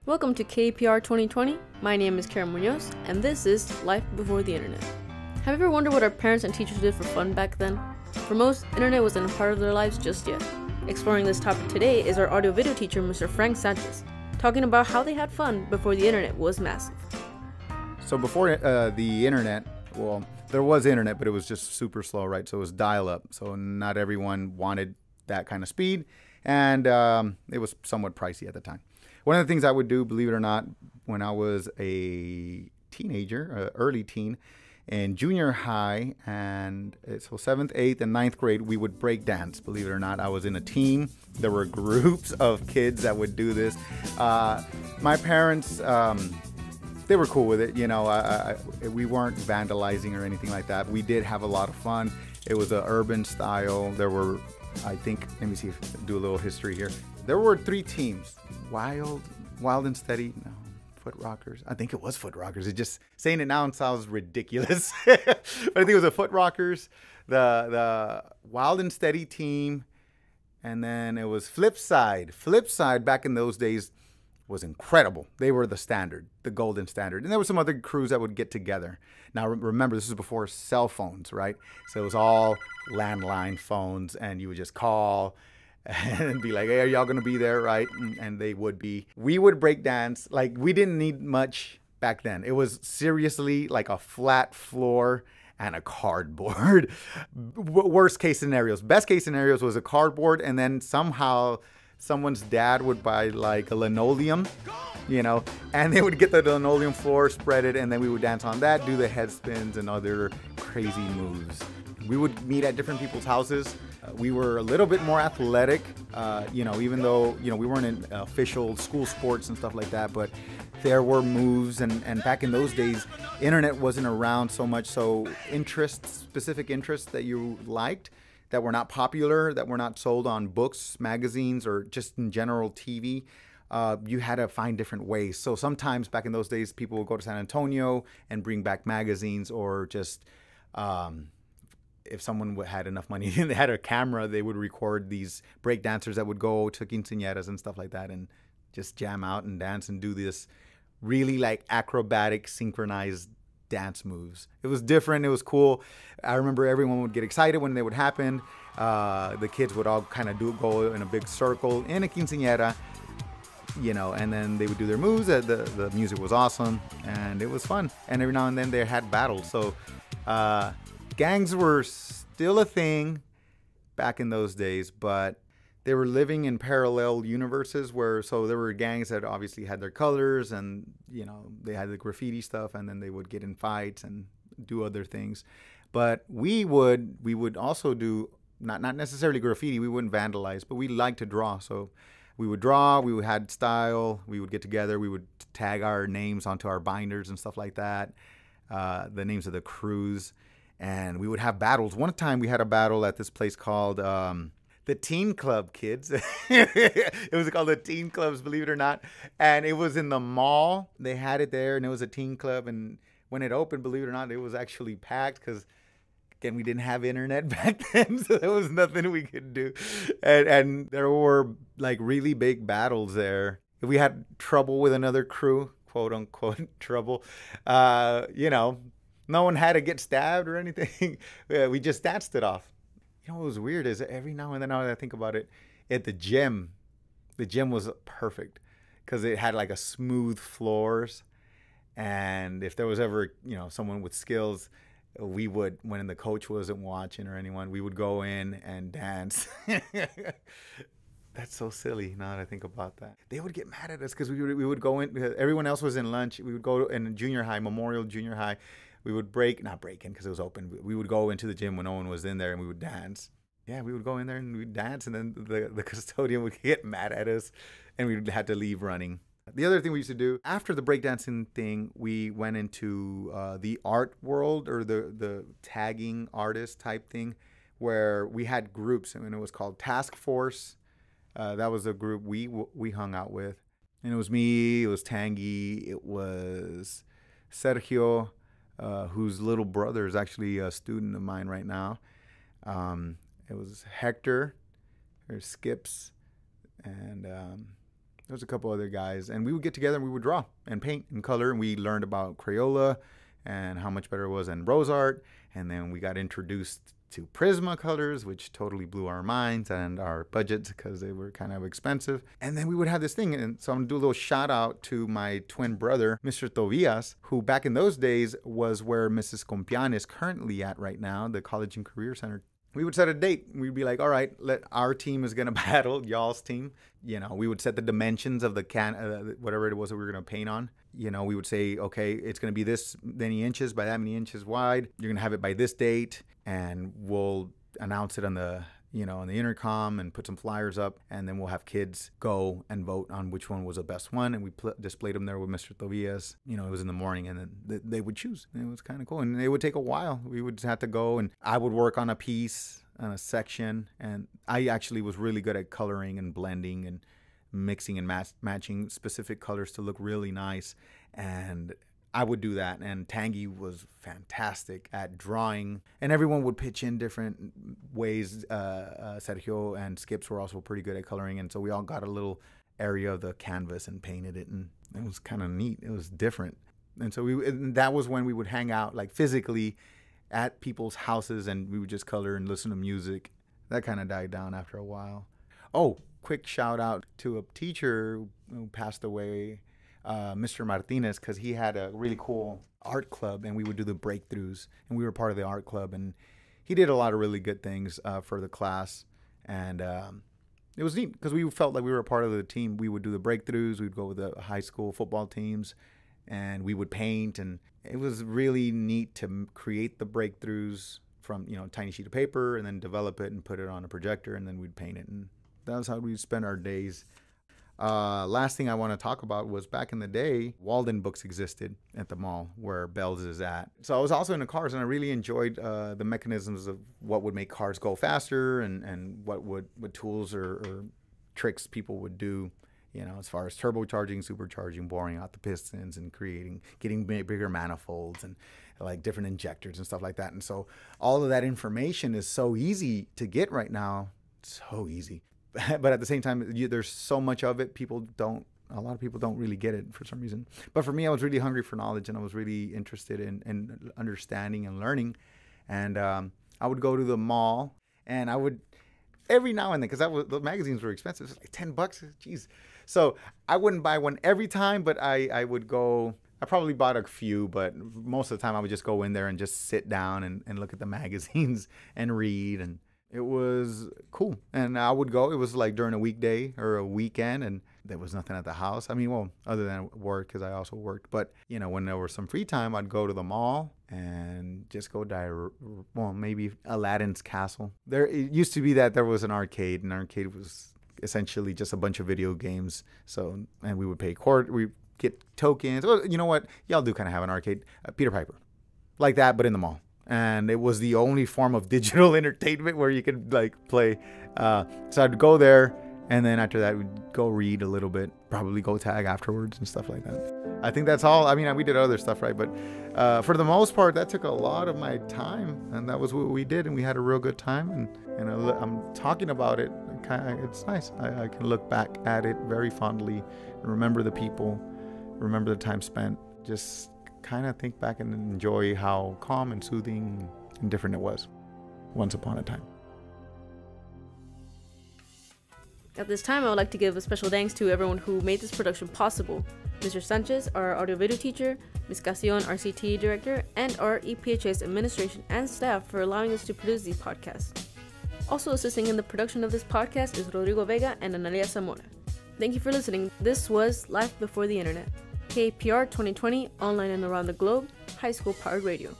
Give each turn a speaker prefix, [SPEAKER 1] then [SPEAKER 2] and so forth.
[SPEAKER 1] Welcome to KPR 2020. My name is Keren Munoz, and this is Life Before the Internet. Have you ever wondered what our parents and teachers did for fun back then? For most, internet wasn't a part of their lives just yet. Exploring this topic today is our audio-video teacher, Mr. Frank Sanchez, talking about how they had fun before the internet was massive.
[SPEAKER 2] So before the internet, well, there was internet, but it was just super slow, right? So it was dial-up. So not everyone wanted that kind of speed, and it was somewhat pricey at the time. One of the things I would do, believe it or not, when I was a teenager, early teen, in junior high, and so 7th, 8th, and 9th grade, we would break dance. Believe it or not, I was in a team. There were groups of kids that would do this. My parents, they were cool with it. You know, we weren't vandalizing or anything like that. We did have a lot of fun. It was an urban style. There were, I think, let me see, do a little history here. There were 3 teams. Wild and Steady. No, Foot Rockers. I think it was Foot Rockers. It just saying it now sounds ridiculous. But I think it was the Foot Rockers, the Wild and Steady team, and then it was Flip Side. Flip Side back in those days was incredible. They were the standard, the golden standard. And there were some other crews that would get together. Now remember, this is before cell phones, right? So it was all landline phones, and you would just call and be like, hey, are y'all gonna be there, right? And they would be. We would break dance. Like, we didn't need much back then. It was seriously like a flat floor and a cardboard. Worst case scenarios. Best case scenarios was a cardboard, and then somehow someone's dad would buy like a linoleum, you know, and they would get the linoleum floor, spread it, and then we would dance on that, do the head spins and other crazy moves. We would meet at different people's houses. We were a little bit more athletic, you know, even though, you know, we weren't in official school sports and stuff like that, but there were moves. And back in those days, internet wasn't around so much. So specific interests that you liked that were not popular, that were not sold on books, magazines, or just in general TV, you had to find different ways. So sometimes back in those days, people would go to San Antonio and bring back magazines, or just if someone had enough money and they had a camera, they would record these break dancers that would go to quinceañeras and stuff like that and just jam out and dance and do this really like acrobatic, synchronized dance moves. It was different. It was cool. I remember everyone would get excited when they would happen. The kids would all kind of go in a big circle in a quinceañera, you know, and then they would do their moves. The music was awesome, and it was fun. And every now and then they had battles. So gangs were still a thing back in those days, but they were living in parallel universes so there were gangs that obviously had their colors, and, you know, they had the graffiti stuff, and then they would get in fights and do other things. But we would also do, not necessarily graffiti, we wouldn't vandalize, but we liked to draw. So we would draw, we had style, we would get together, we would tag our names onto our binders and stuff like that, the names of the crews. And we would have battles. One time we had a battle at this place called the Teen Club, kids. It was called the Teen Clubs, believe it or not. And it was in the mall. They had it there, and it was a teen club. And when it opened, believe it or not, it was actually packed because, again, we didn't have internet back then, so there was nothing we could do. And there were like really big battles there. If we had trouble with another crew, quote unquote trouble, you know, no one had to get stabbed or anything. We just danced it off. You know what was weird is every now and then, now that I think about it, at the gym was perfect because it had like a smooth floors. And if there was ever, you know, someone with skills, we would, when the coach wasn't watching or anyone, we would go in and dance. That's so silly now that I think about that. They would get mad at us because we would go in, everyone else was in lunch. We would go in junior high, Memorial Junior High. We would not break in because it was open. We would go into the gym when no one was in there, and we would dance. Yeah, we would go in there and we'd dance, and then the custodian would get mad at us, and we'd have to leave running. The other thing we used to do, after the breakdancing thing, we went into the art world, or the tagging artist type thing, where we had groups, and it was called Task Force. That was a group we hung out with. And it was me, it was Tangy, it was Sergio, whose little brother is actually a student of mine right now. It was Hector, or Skips, and There was a couple other guys, and we would get together and we would draw and paint and color, and we learned about Crayola and how much better it was than Rose Art. And then we got introduced to Prisma colors, which totally blew our minds and our budgets because they were kind of expensive. And then we would have this thing. And so I'm going to do a little shout out to my twin brother, Mr. Tobias, who back in those days was where Mrs. Compian is currently at right now, the College and Career Center. We would set a date. We'd be like, all right, our team is going to battle y'all's team. You know, we would set the dimensions of the whatever it was that we were going to paint on. You know, we would say, okay, it's going to be this many inches by that many inches wide. You're going to have it by this date, and we'll announce it on the, you know, on the intercom and put some flyers up, and then we'll have kids go and vote on which one was the best one, and we displayed them there with Mr. Tobias. You know, it was in the morning, and then they would choose. And it was kind of cool, and it would take a while. We would have to go, and I would work on a piece, on a section, and I actually was really good at coloring and blending and mixing and matching specific colors to look really nice, and I would do that. And Tanguy was fantastic at drawing, and everyone would pitch in different ways. Sergio and Skips were also pretty good at coloring, and so we all got a little area of the canvas and painted it, and it was kind of neat. It was different. And so that was when we would hang out, like physically at people's houses, and we would just color and listen to music. That kind of died down after a while. Oh, quick shout out to a teacher who passed away, Mr. Martinez, because he had a really cool art club, and we would do the breakthroughs, and we were part of the art club, and he did a lot of really good things for the class. And it was neat because we felt like we were a part of the team. We would do the breakthroughs. We'd go with the high school football teams, and we would paint, and it was really neat to create the breakthroughs from, you know, a tiny sheet of paper, and then develop it and put it on a projector, and then we'd paint it, and that was how we'd spend our days. Last thing I want to talk about was back in the day, Walden Books existed at the mall where Bell's is at. So I was also into cars, and I really enjoyed the mechanisms of what would make cars go faster, and what tools or tricks people would do, you know, as far as turbocharging, supercharging, boring out the pistons, and getting bigger manifolds, and like different injectors and stuff like that. And so all of that information is so easy to get right now, so easy. But at the same time, there's so much of it, a lot of people don't really get it for some reason. But for me, I was really hungry for knowledge, and I was really interested in understanding and learning. And I would go to the mall, and I would, every now and then, because the magazines were expensive, it was like $10, jeez. So I wouldn't buy one every time, but I would go. I probably bought a few, but most of the time I would just go in there and just sit down and look at the magazines and read, and it was cool. And I would go, it was like during a weekday or a weekend, and there was nothing at the house. I mean, well, other than work, because I also worked. But, you know, when there was some free time, I'd go to the mall and just go maybe Aladdin's Castle. It used to be that there was an arcade, and arcade was essentially just a bunch of video games. So, and we would pay we get tokens. Well, you know what? Y'all do kind of have an arcade. Peter Piper. Like that, but in the mall. And it was the only form of digital entertainment where you could like play. So I'd go there, and then after that, we'd go read a little bit, probably go tag afterwards and stuff like that. I think that's all. I mean, we did other stuff, right? But for the most part, that took a lot of my time, and that was what we did, and we had a real good time. And I'm talking about it. It's nice. I can look back at it very fondly, and remember the people, remember the time spent, just kind of think back and enjoy how calm and soothing and different it was once upon a time.
[SPEAKER 1] At this time, I would like to give a special thanks to everyone who made this production possible. Mr. Sanchez, our audio video teacher, Ms. Casion, our CTE director, and our EPHS administration and staff for allowing us to produce these podcasts. Also assisting in the production of this podcast is Rodrigo Vega and Analia Zamora. Thank you for listening. This was Life Before the Internet. KPR 2020, online and around the globe, high school powered radio.